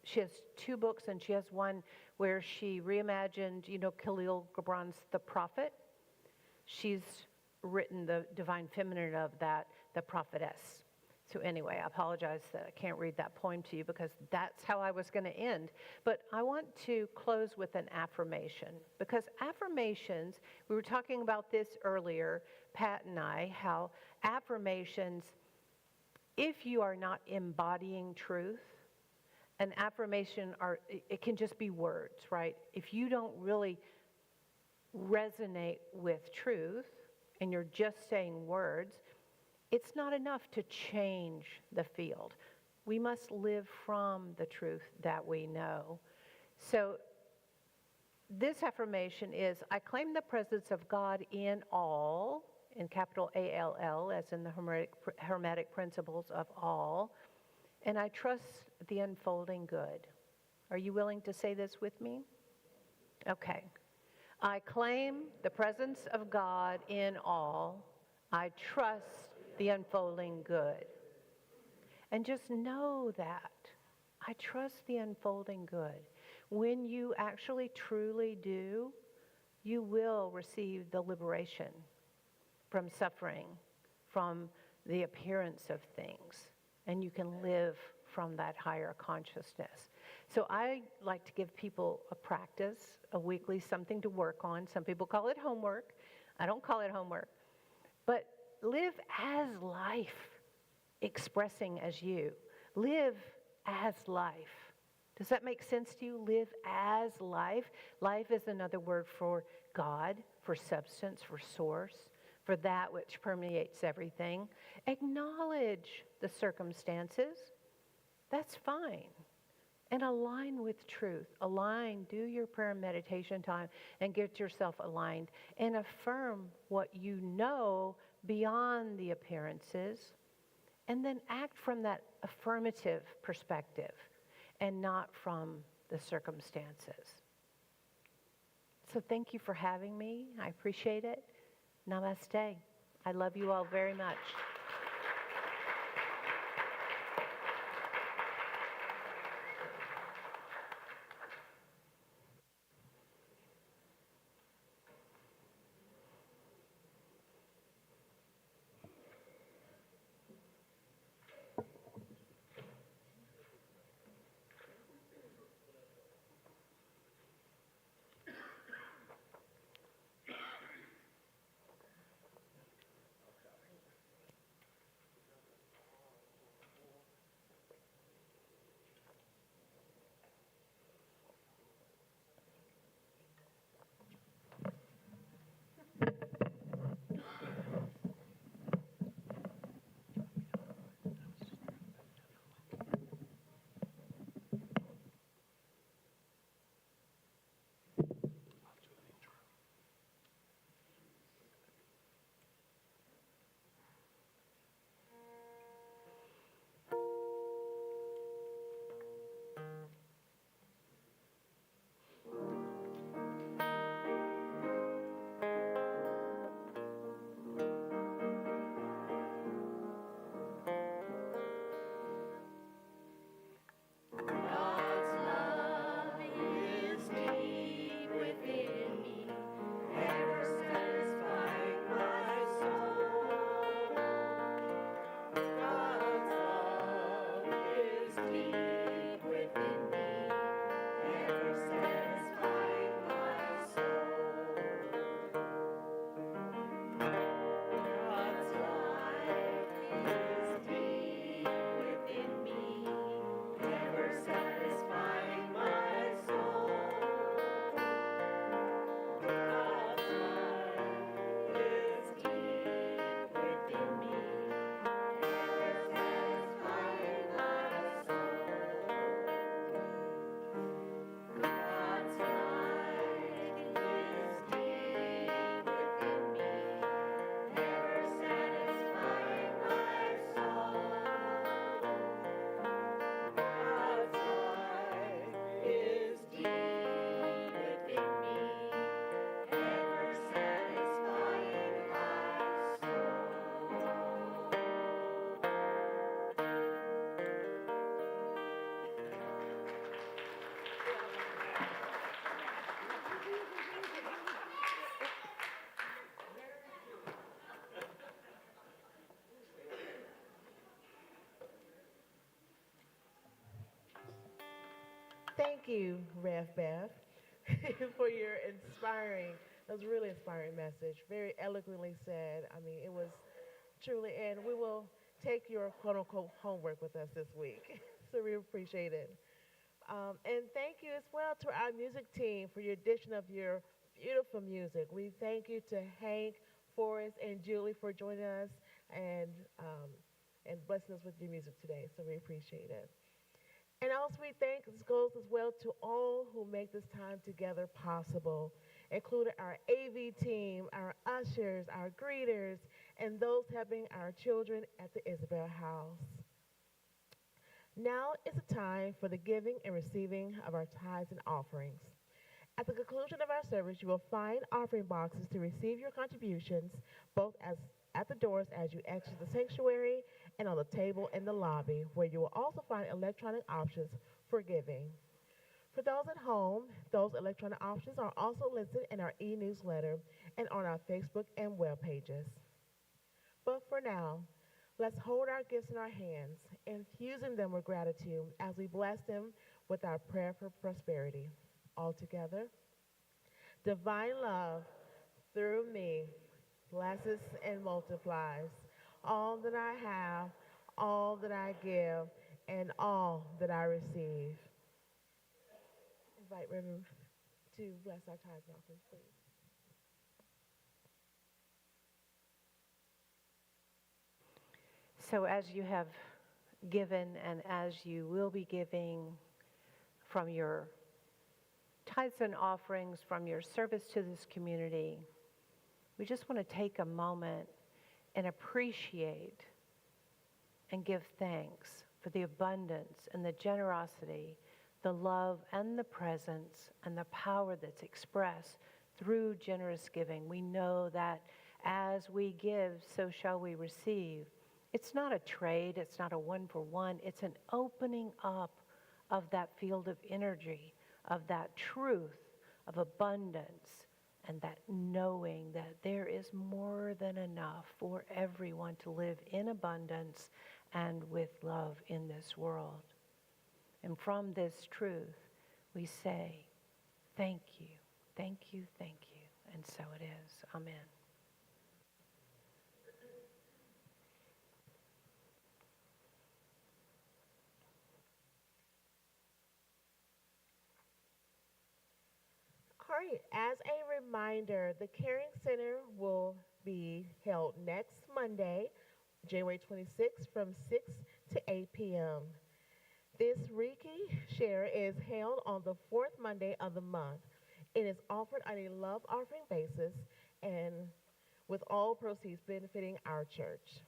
She has 2 books, and she has one where she reimagined, Khalil Gibran's The Prophet. She's written the divine feminine of that, the prophetess. So anyway, I apologize that I can't read that poem to you because that's how I was going to end. But I want to close with an affirmation, because affirmations, we were talking about this earlier, Pat and I, how affirmations, if you are not embodying truth, an affirmation it can just be words, right? If you don't really resonate with truth and you're just saying words, it's not enough to change the field. We must live from the truth that we know. So this affirmation is, I claim the presence of God in all, in capital ALL, as in the Hermetic principles of all, and I trust the unfolding good. Are you willing to say this with me? Okay. I claim the presence of God in all. I trust the unfolding good. And just know that. I trust the unfolding good. When you actually truly do, you will receive the liberation from suffering, from the appearance of things, and you can live from that higher consciousness. So I like to give people a practice, a weekly something to work on. Some people call it homework. I don't call it homework. But live as life, expressing as you. Live as life. Does that make sense to you? Live as life. Life is another word for God, for substance, for source, for that which permeates everything. Acknowledge the circumstances. That's fine. And align with truth. Align, do your prayer and meditation time and get yourself aligned. And affirm what you know beyond the appearances. And then act from that affirmative perspective and not from the circumstances. So thank you for having me. I appreciate it. Namaste. I love you all very much. Thank you, Rev Bev, for your inspiring, that was a really inspiring message. Very eloquently said. I mean, it was truly, and we will take your quote unquote homework with us this week. So we appreciate it. And thank you as well to our music team for your addition of your beautiful music. We thank you to Hank, Forrest, and Julie for joining us and um, and blessing us with your music today. So we appreciate it. And also we thank this goes as well to all who make this time together possible, including our AV team, our ushers, our greeters, and those helping our children at the Isabel House. Now is the time for the giving and receiving of our tithes and offerings. At the conclusion of our service, you will find offering boxes to receive your contributions, both as at the doors as you exit the sanctuary and on the table in the lobby, where you will also find electronic options for giving. For those at home, those electronic options are also listed in our e-newsletter and on our Facebook and web pages. But for now, let's hold our gifts in our hands, infusing them with gratitude as we bless them with our prayer for prosperity. All together, divine love through me blesses and multiplies all that I have, all that I give, and all that I receive. Invite Reverend to bless our tithes and offerings, please. So, as you have given and as you will be giving from your tithes and offerings, from your service to this community, we just want to take a moment and appreciate and give thanks for the abundance and the generosity, the love and the presence and the power that's expressed through generous giving. We know that as we give, so shall we receive. It's not a trade, it's not a one-for-one, it's an opening up of that field of energy, of that truth, of abundance, and that knowing that there is more than enough for everyone to live in abundance and with love in this world. And from this truth, we say, thank you, thank you, thank you. And so it is. Amen. All right, as a reminder, the Caring Center will be held next Monday, January 26th from 6 to 8 p.m. This Reiki Share is held on the fourth Monday of the month. It is offered on a love offering basis and with all proceeds benefiting our church.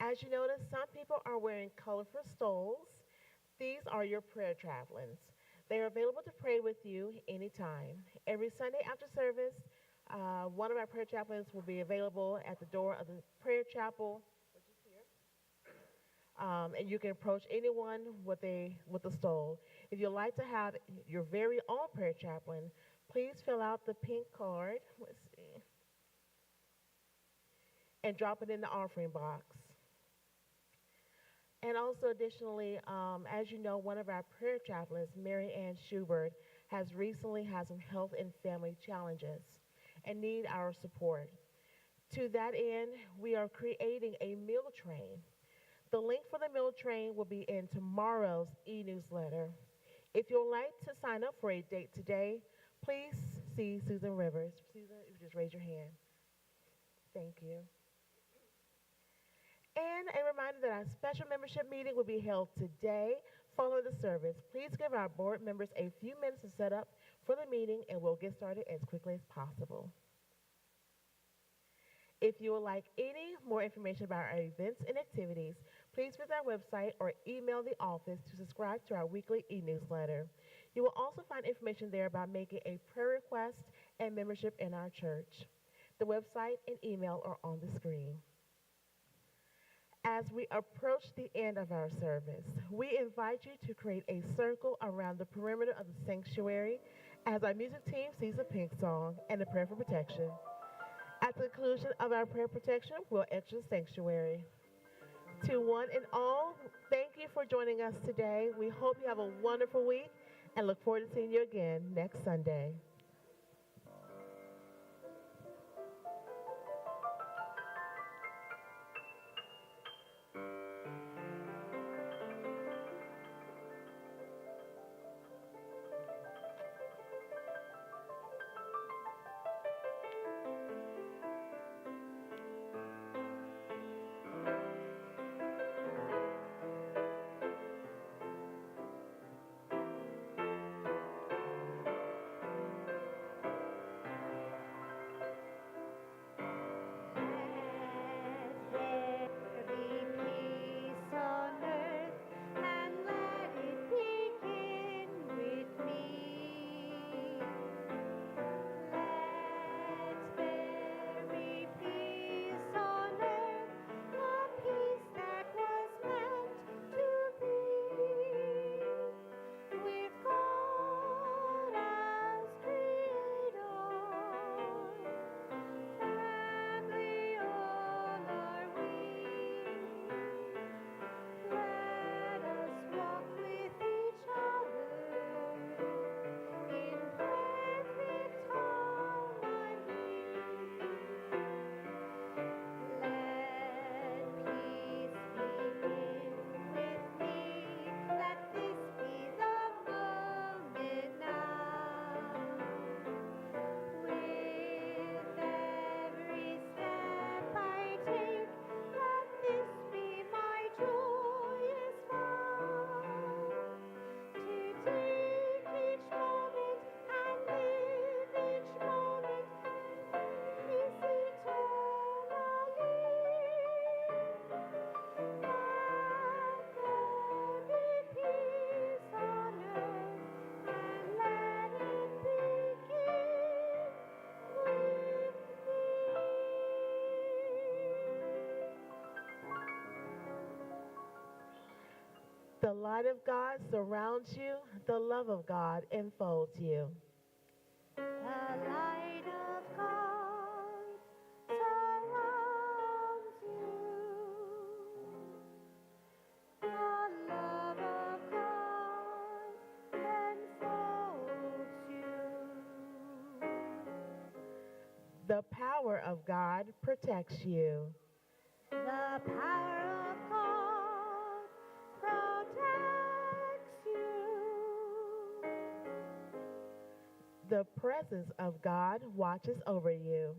As you notice, some people are wearing colorful stoles. These are your prayer chaplains. They are available to pray with you anytime. Every Sunday after service, one of our prayer chaplains will be available at the door of the prayer chapel, which is here. And you can approach anyone with the stole. If you'd like to have your very own prayer chaplain, please fill out the pink card. Let's see. And drop it in the offering box. And also additionally, as you know, one of our prayer chaplains, Mary Ann Schubert, has recently had some health and family challenges and need our support. To that end, we are creating a meal train. The link for the meal train will be in tomorrow's e-newsletter. If you'd like to sign up for a date today, please see Susan Rivers. Susan, you just raise your hand. Thank you. And a reminder that our special membership meeting will be held today following the service. Please give our board members a few minutes to set up for the meeting, and we'll get started as quickly as possible. If you would like any more information about our events and activities, please visit our website or email the office to subscribe to our weekly e-newsletter. You will also find information there about making a prayer request and membership in our church. The website and email are on the screen. As we approach the end of our service, we invite you to create a circle around the perimeter of the sanctuary as our music team sings a pink song and a prayer for protection. At the conclusion of our prayer protection, we'll exit the sanctuary. To one and all, thank you for joining us today. We hope you have a wonderful week and look forward to seeing you again next Sunday. The light of God surrounds you. The love of God enfolds you. The light of God surrounds you. The love of God enfolds you. The power of God protects you. The power of God protects you. The presence of God watches over you.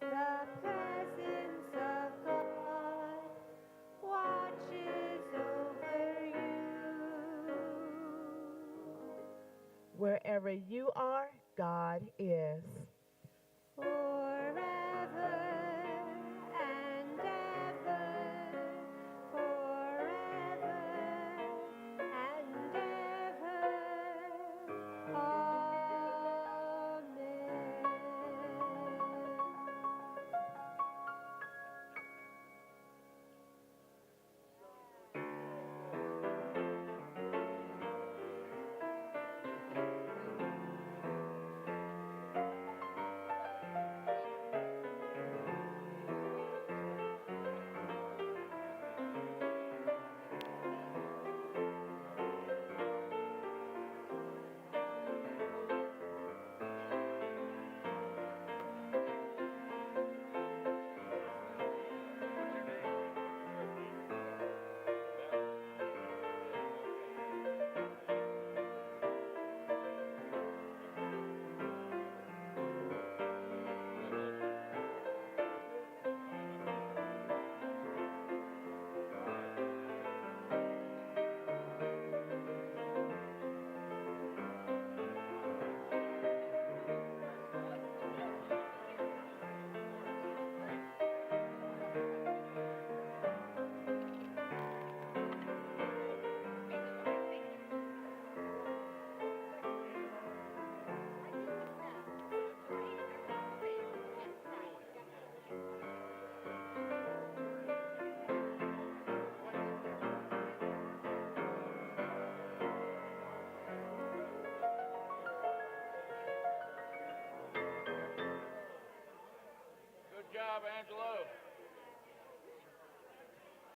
The presence of God watches over you. Wherever you are, God is. Forever and ever, forever and ever. Amen. Good job, Angelo.